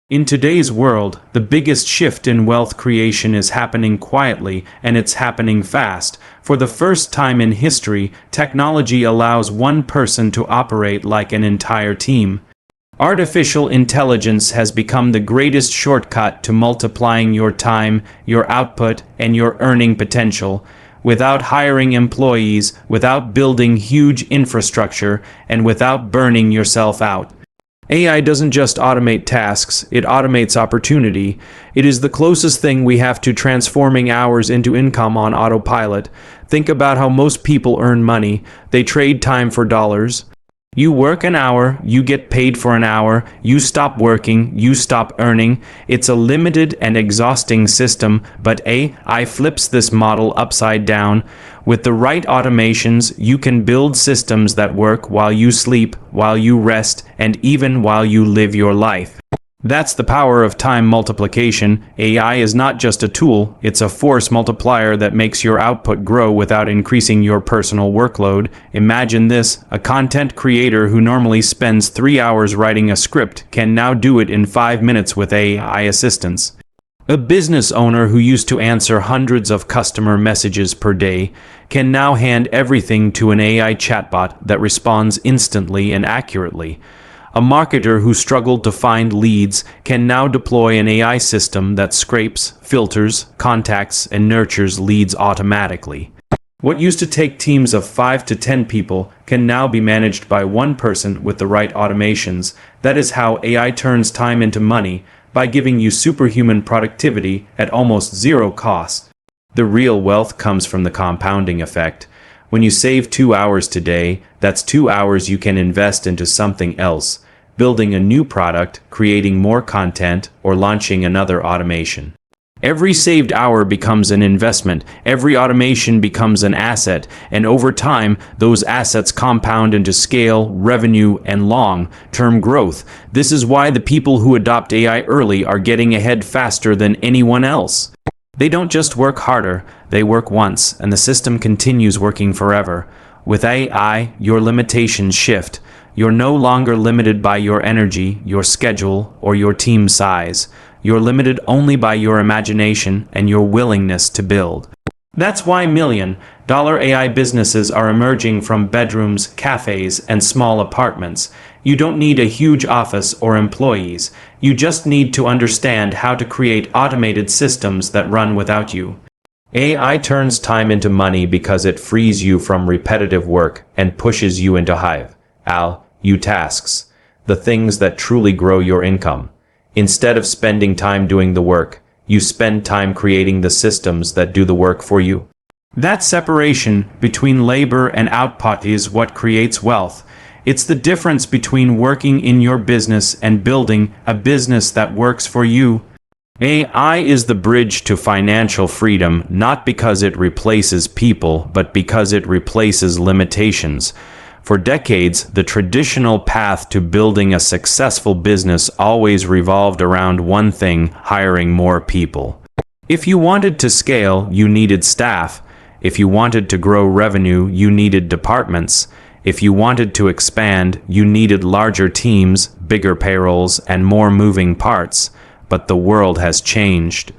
In today's world, the biggest shift in wealth creation is happening quietly, and it's happening fast. For the first time in history, technology allows one person to operate like an entire team. Artificial intelligence has become the greatest shortcut to multiplying your time, your output, and your earning potential. Without hiring employees, without building huge infrastructure, and without burning yourself out. AI doesn't just automate tasks, it automates opportunity. It is the closest thing we have to transforming hours into income on autopilot. Think about how most people earn money. They trade time for dollars. You work an hour, you get paid for an hour, you stop working, you stop earning. It's a limited and exhausting system, but AI flips this model upside down. With the right automations, you can build systems that work while you sleep, while you rest, and even while you live your life. That's the power of time multiplication. AI is not just a tool, it's a force multiplier that makes your output grow without increasing your personal workload. Imagine this, a content creator who normally spends 3 hours writing a script can now do it in 5 minutes with AI assistance. A business owner who used to answer hundreds of customer messages per day can now hand everything to an AI chatbot that responds instantly and accurately. A marketer who struggled to find leads can now deploy an AI system that scrapes, filters, contacts, and nurtures leads automatically. What used to take teams of 5 to 10 people can now be managed by one person with the right automations. That is how AI turns time into money, by giving you superhuman productivity at almost zero cost. The real wealth comes from the compounding effect. When you save 2 hours today, that's 2 hours you can invest into something else, building a new product, creating more content, or launching another automation. Every saved hour becomes an investment, every automation becomes an asset, and over time, those assets compound into scale, revenue, and long-term growth. This is why the people who adopt AI early are getting ahead faster than anyone else. They don't just work harder, they work once, and the system continues working forever. With AI, your limitations shift. You're no longer limited by your energy, your schedule, or your team size. You're limited only by your imagination and your willingness to build. That's why million-dollar AI businesses are emerging from bedrooms, cafes, and small apartments. You don't need a huge office or employees. You just need to understand how to create automated systems that run without you. AI turns time into money because it frees you from repetitive work and pushes you into high-value tasks, the things that truly grow your income. Instead of spending time doing the work, you spend time creating the systems that do the work for you. That separation between labor and output is what creates wealth. It's the difference between working in your business and building a business that works for you. AI is the bridge to financial freedom, not because it replaces people, but because it replaces limitations. For decades, the traditional path to building a successful business always revolved around one thing: hiring more people. If you wanted to scale, you needed staff. If you wanted to grow revenue, you needed departments. If you wanted to expand, you needed larger teams, bigger payrolls, and more moving parts. But the world has changed.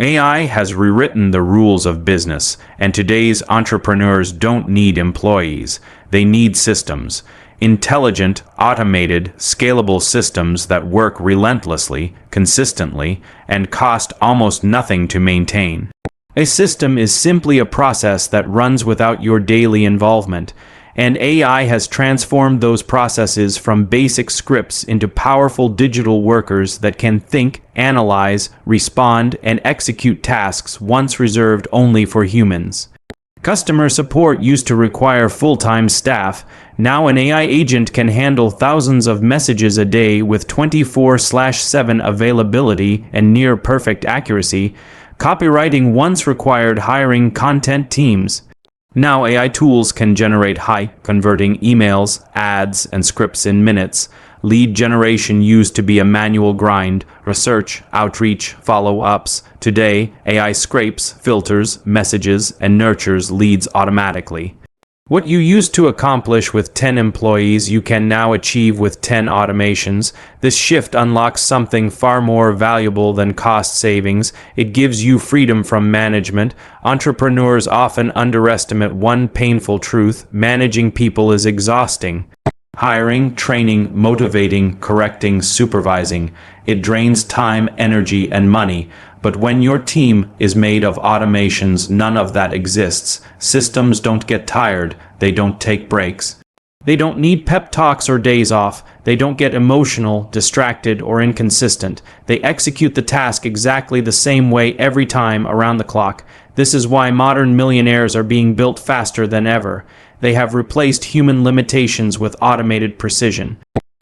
AI has rewritten the rules of business, and today's entrepreneurs don't need employees. They need systems. Intelligent, automated, scalable systems that work relentlessly, consistently, and cost almost nothing to maintain. A system is simply a process that runs without your daily involvement, and AI has transformed those processes from basic scripts into powerful digital workers that can think, analyze, respond, and execute tasks once reserved only for humans. Customer support used to require full-time staff. Now an AI agent can handle thousands of messages a day with 24/7 availability and near-perfect accuracy. Copywriting once required hiring content teams. Now AI tools can generate high-converting emails, ads, and scripts in minutes. Lead generation used to be a manual grind. Research, outreach, follow-ups. Today, AI scrapes, filters, messages, and nurtures leads automatically. What you used to accomplish with 10 employees, you can now achieve with 10 automations. This shift unlocks something far more valuable than cost savings. It gives you freedom from management. Entrepreneurs often underestimate one painful truth: managing people is exhausting. Hiring, training, motivating, correcting, supervising. It drains time, energy, and money. But when your team is made of automations, none of that exists. Systems don't get tired. They don't take breaks. They don't need pep talks or days off. They don't get emotional, distracted, or inconsistent. They execute the task exactly the same way every time, around the clock. This is why modern millionaires are being built faster than ever. They have replaced human limitations with automated precision.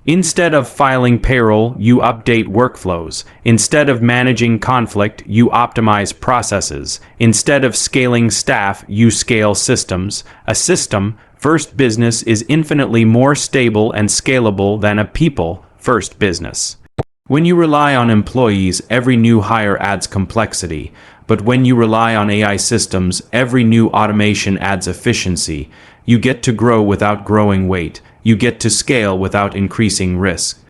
Instead of filing payroll, you update workflows. Instead of managing conflict, you optimize processes. Instead of scaling staff, you scale systems. A system-first business is infinitely more stable and scalable than a people-first business. When you rely on employees, every new hire adds complexity. But when you rely on AI systems, every new automation adds efficiency. You get to grow without growing weight. You get to scale without increasing risk.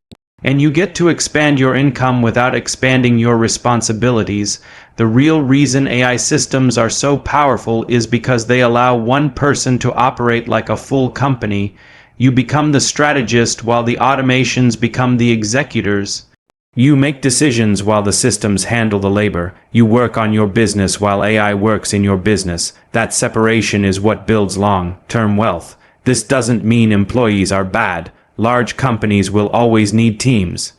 And you get to expand your income without expanding your responsibilities. The real reason AI systems are so powerful is because they allow one person to operate like a full company. You become the strategist while the automations become the executors. You make decisions while the systems handle the labor. You work on your business while AI works in your business. That separation is what builds long-term wealth. This doesn't mean employees are bad. Large companies will always need teams.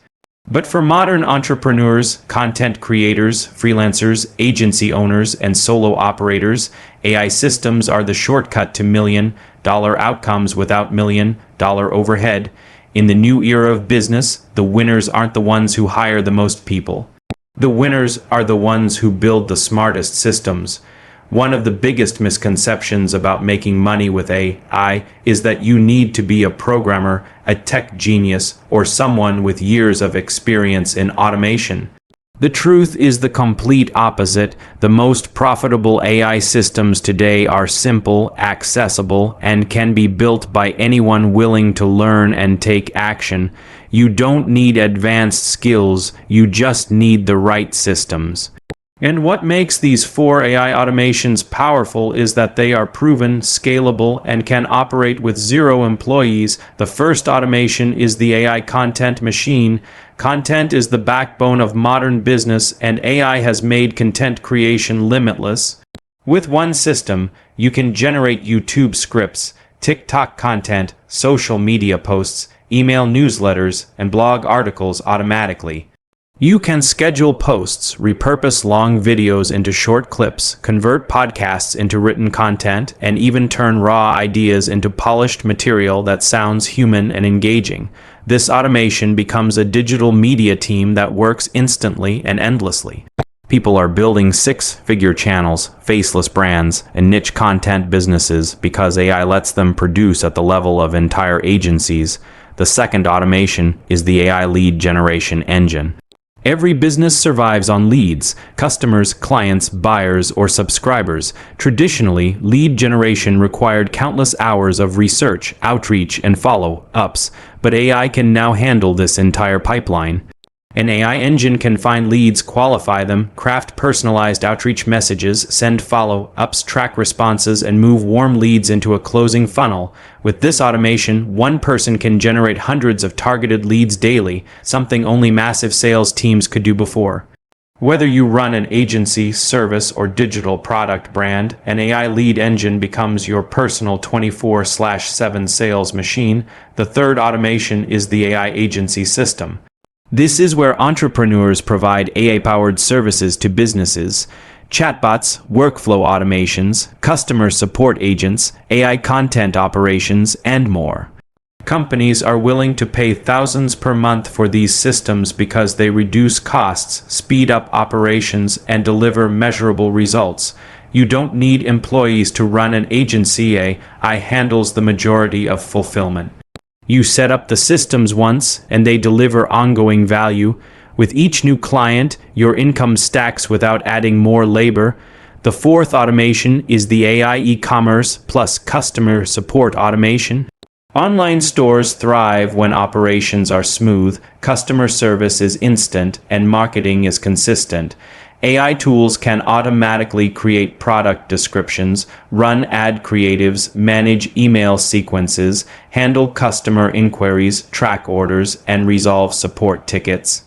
But for modern entrepreneurs, content creators, freelancers, agency owners, and solo operators, AI systems are the shortcut to million-dollar outcomes without million-dollar overhead. In the new era of business, the winners aren't the ones who hire the most people. The winners are the ones who build the smartest systems. One of the biggest misconceptions about making money with AI is that you need to be a programmer, a tech genius, or someone with years of experience in automation. The truth is the complete opposite. The most profitable AI systems today are simple, accessible, and can be built by anyone willing to learn and take action. You don't need advanced skills, you just need the right systems. And what makes these 4 AI automations powerful is that they are proven, scalable, and can operate with 0 employees. The first automation is the AI content machine. Content is the backbone of modern business, and AI has made content creation limitless. With one system, you can generate YouTube scripts, TikTok content, social media posts, email newsletters, and blog articles automatically. You can schedule posts, repurpose long videos into short clips, convert podcasts into written content, and even turn raw ideas into polished material that sounds human and engaging. This automation becomes a digital media team that works instantly and endlessly. People are building 6-figure channels, faceless brands, and niche content businesses because AI lets them produce at the level of entire agencies. The second automation is the AI lead generation engine. Every business survives on leads: customers, clients, buyers, or subscribers. Traditionally, lead generation required countless hours of research, outreach, and follow-ups, but AI can now handle this entire pipeline. An AI engine can find leads, qualify them, craft personalized outreach messages, send follow-ups, track responses, and move warm leads into a closing funnel. With this automation, one person can generate hundreds of targeted leads daily, something only massive sales teams could do before. Whether you run an agency, service, or digital product brand, an AI lead engine becomes your personal 24/7 sales machine. The third automation is the AI agency system. This is where entrepreneurs provide AI-powered services to businesses: chatbots, workflow automations, customer support agents, AI content operations, and more. Companies are willing to pay thousands per month for these systems because they reduce costs, speed up operations, and deliver measurable results. You don't need employees to run an agency. AI handles the majority of fulfillment. You set up the systems once, and they deliver ongoing value. With each new client, your income stacks without adding more labor. The fourth automation is the AI e-commerce plus customer support automation. Online stores thrive when operations are smooth, customer service is instant, and marketing is consistent. AI tools can automatically create product descriptions, run ad creatives, manage email sequences, handle customer inquiries, track orders, and resolve support tickets.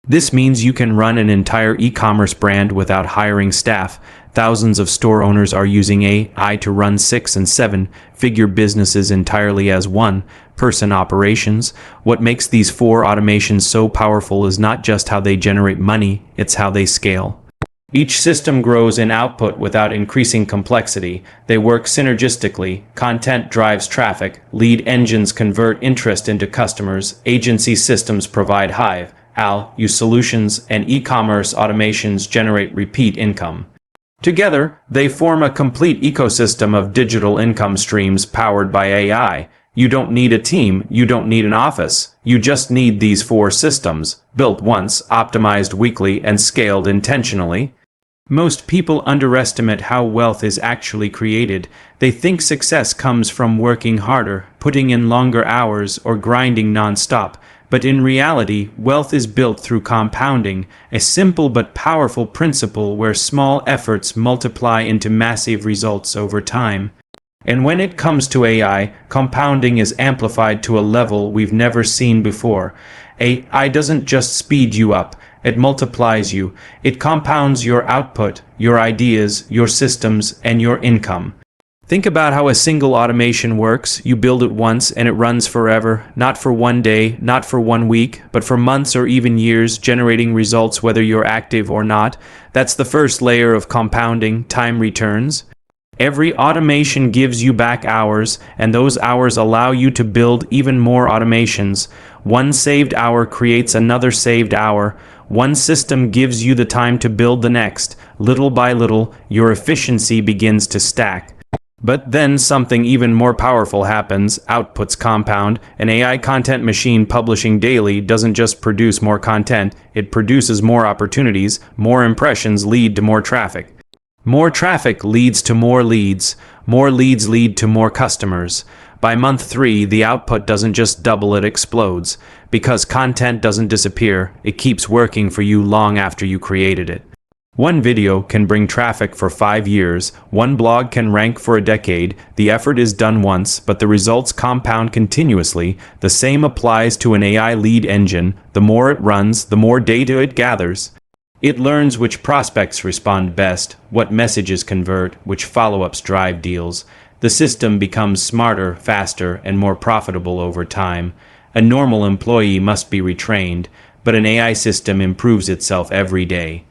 This means you can run an entire e-commerce brand without hiring staff. Thousands of store owners are using AI to run 6- and 7-figure businesses entirely as one-person operations. What makes these 4 automations so powerful is not just how they generate money, it's how they scale. Each system grows in output without increasing complexity. They work synergistically. Content drives traffic. Lead engines convert interest into customers. Agency systems provide high-value solutions, and e-commerce automations generate repeat income. Together, they form a complete ecosystem of digital income streams powered by AI. You don't need a team, you don't need an office. You just need these 4 systems, built once, optimized weekly, and scaled intentionally. Most people underestimate how wealth is actually created. They think success comes from working harder, putting in longer hours, or grinding non-stop. But in reality, wealth is built through compounding, a simple but powerful principle where small efforts multiply into massive results over time. And when it comes to AI, compounding is amplified to a level we've never seen before. AI doesn't just speed you up, it multiplies you. It compounds your output, your ideas, your systems, and your income. Think about how a single automation works. You build it once and it runs forever, not for one day, not for 1 week, but for months or even years, generating results whether you're active or not. That's the first layer of compounding, time returns. Every automation gives you back hours, and those hours allow you to build even more automations. One saved hour creates another saved hour. One system gives you the time to build the next. Little by little, your efficiency begins to stack. But then something even more powerful happens. Outputs compound. An AI content machine publishing daily doesn't just produce more content, it produces more opportunities. More impressions lead to more traffic. More traffic leads to more leads. More leads lead to more customers. By month 3, the output doesn't just double, it explodes. Because content doesn't disappear, it keeps working for you long after you created it. One video can bring traffic for 5 years, one blog can rank for a decade. The effort is done once, but the results compound continuously. The same applies to an AI lead engine. The more it runs, the more data it gathers. It learns which prospects respond best, what messages convert, which follow-ups drive deals. The system becomes smarter, faster, and more profitable over time. A normal employee must be retrained, but an AI system improves itself every day.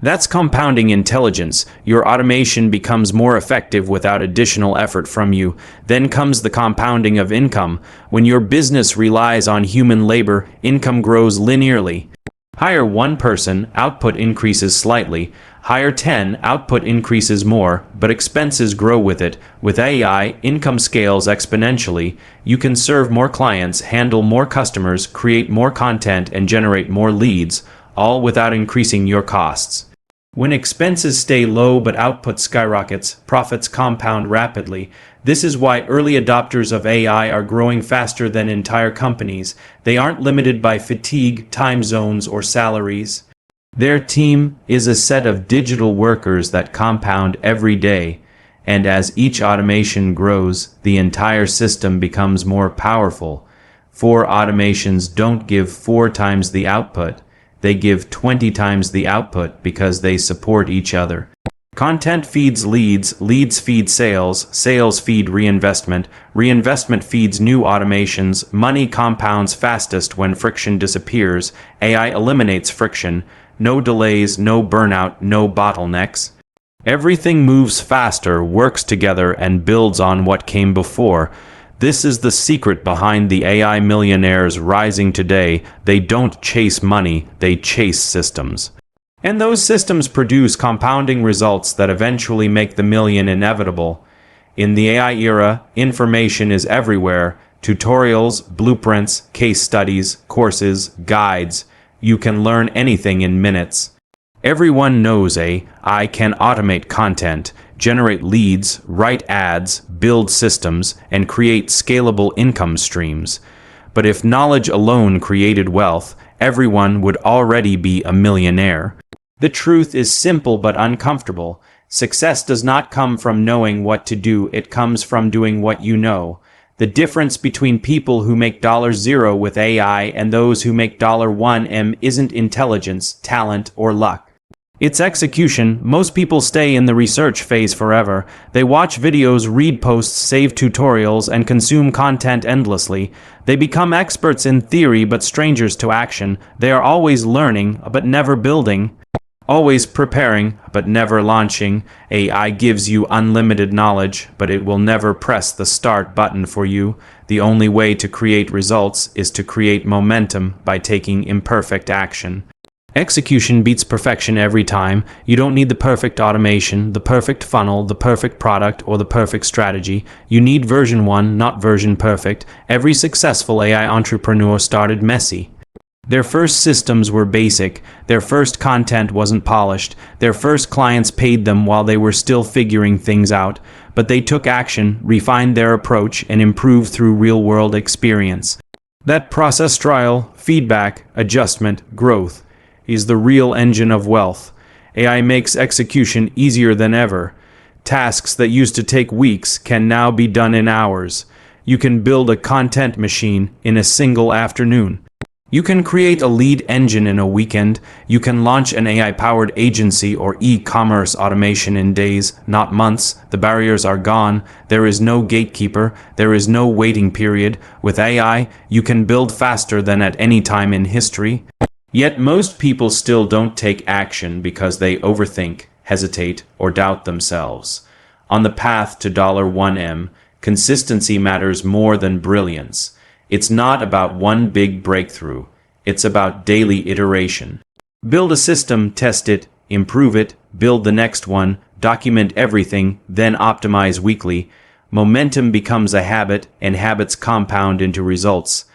That's compounding intelligence. Your automation becomes more effective without additional effort from you. Then comes the compounding of income. When your business relies on human labor, income grows linearly. Hire 1 person, output increases slightly. Hire 10, output increases more, but expenses grow with it. With AI, income scales exponentially. You can serve more clients, handle more customers, create more content, and generate more leads, all without increasing your costs. When expenses stay low but output skyrockets, profits compound rapidly. This is why early adopters of AI are growing faster than entire companies. They aren't limited by fatigue, time zones, or salaries. Their team is a set of digital workers that compound every day. And as each automation grows, the entire system becomes more powerful. 4 automations don't give 4 times the output. They give 20 times the output because they support each other. Content feeds leads, leads feed sales, sales feed reinvestment, reinvestment feeds new automations, money compounds fastest when friction disappears, AI eliminates friction, no delays, no burnout, no bottlenecks. Everything moves faster, works together, and builds on what came before. This is the secret behind the AI millionaires rising today. They don't chase money, they chase systems. And those systems produce compounding results that eventually make the million inevitable. In the AI era, information is everywhere. Tutorials, blueprints, case studies, courses, guides. You can learn anything in minutes. Everyone knows I can automate content, generate leads, write ads, build systems, and create scalable income streams. But if knowledge alone created wealth, everyone would already be a millionaire. The truth is simple but uncomfortable. Success does not come from knowing what to do, it comes from doing what you know. The difference between people who make $0 with AI and those who make $1M isn't intelligence, talent, or luck. It's execution. Most people stay in the research phase forever. They watch videos, read posts, save tutorials, and consume content endlessly. They become experts in theory but strangers to action. They are always learning but never building. Always preparing, but never launching. AI gives you unlimited knowledge, but it will never press the start button for you. The only way to create results is to create momentum by taking imperfect action. Execution beats perfection every time. You don't need the perfect automation, the perfect funnel, the perfect product, or the perfect strategy. You need version 1, not version perfect. Every successful AI entrepreneur started messy. Their first systems were basic, their first content wasn't polished, their first clients paid them while they were still figuring things out, but they took action, refined their approach, and improved through real-world experience. That process, trial, feedback, adjustment, growth, is the real engine of wealth. AI makes execution easier than ever. Tasks that used to take weeks can now be done in hours. You can build a content machine in a single afternoon. You can create a lead engine in a weekend. You can launch an AI-powered agency or e-commerce automation in days, not months. The barriers are gone. There is no gatekeeper. There is no waiting period. With AI, you can build faster than at any time in history. Yet most people still don't take action because they overthink, hesitate, or doubt themselves. On the path to $1M, consistency matters more than brilliance. It's not about one big breakthrough. It's about daily iteration. Build a system, test it, improve it, build the next one, document everything, then optimize weekly. Momentum becomes a habit, and habits compound into results.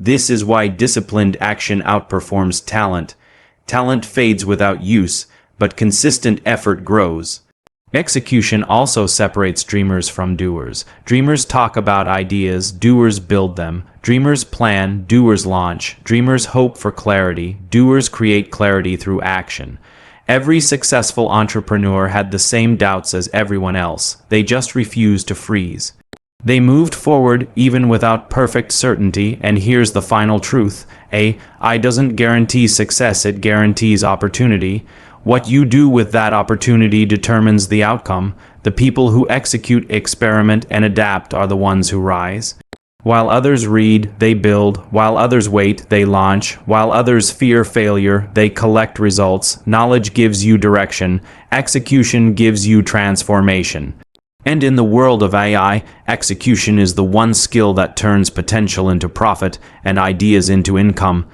This is why disciplined action outperforms talent. Talent fades without use, but consistent effort grows. Execution also separates dreamers from doers. Dreamers talk about ideas, doers build them. Dreamers plan, doers launch. Dreamers hope for clarity, doers create clarity through action. Every successful entrepreneur had the same doubts as everyone else. They just refused to freeze. They moved forward even without perfect certainty, and here's the final truth. AI doesn't guarantee success, it guarantees opportunity. What you do with that opportunity determines the outcome. The people who execute, experiment, and adapt are the ones who rise. While others read, they build. While others wait, they launch. While others fear failure, they collect results. Knowledge gives you direction. Execution gives you transformation. And in the world of AI, execution is the one skill that turns potential into profit and ideas into income.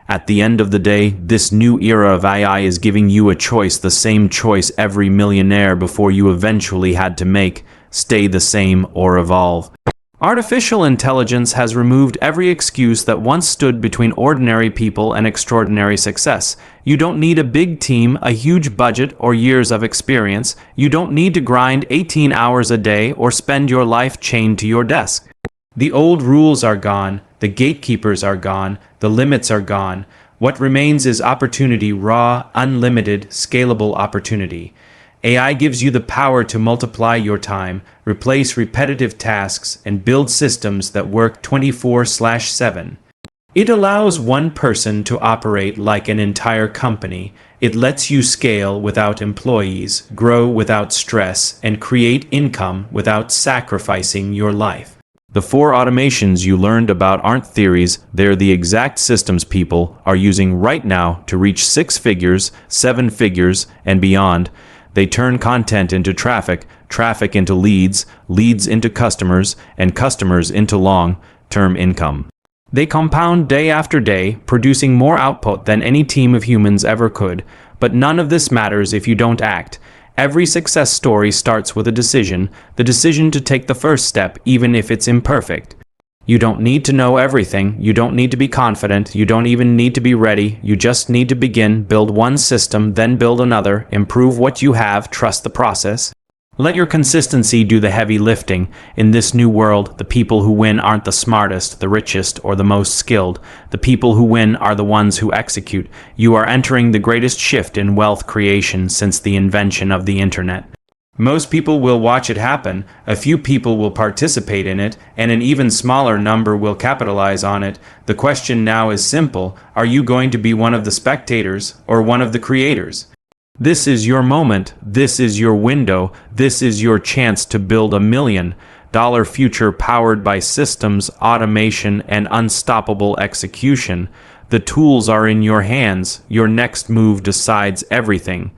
At the end of the day, this new era of AI is giving you a choice, the same choice every millionaire before you eventually had to make: stay the same or evolve. Artificial intelligence has removed every excuse that once stood between ordinary people and extraordinary success. You don't need a big team, a huge budget, or years of experience. You don't need to grind 18 hours a day or spend your life chained to your desk. The old rules are gone, the gatekeepers are gone, the limits are gone. What remains is opportunity, raw, unlimited, scalable opportunity. AI gives you the power to multiply your time, replace repetitive tasks, and build systems that work 24/7. It allows one person to operate like an entire company. It lets you scale without employees, grow without stress, and create income without sacrificing your life. The 4 automations you learned about aren't theories, they're the exact systems people are using right now to reach 6 figures, 7 figures, and beyond. They turn content into traffic, traffic into leads, leads into customers, and customers into long-term income. They compound day after day, producing more output than any team of humans ever could. But none of this matters if you don't act. Every success story starts with a decision, the decision to take the first step, even if it's imperfect. You don't need to know everything. You don't need to be confident. You don't even need to be ready. You just need to begin, build one system, then build another, improve what you have, trust the process. Let your consistency do the heavy lifting. In this new world, the people who win aren't the smartest, the richest, or the most skilled. The people who win are the ones who execute. You are entering the greatest shift in wealth creation since the invention of the internet. Most people will watch it happen, a few people will participate in it, and an even smaller number will capitalize on it. The question now is simple: are you going to be one of the spectators or one of the creators? This is your moment, this is your window, this is your chance to build $1 million future powered by systems, automation, and unstoppable execution. The tools are in your hands, your next move decides everything.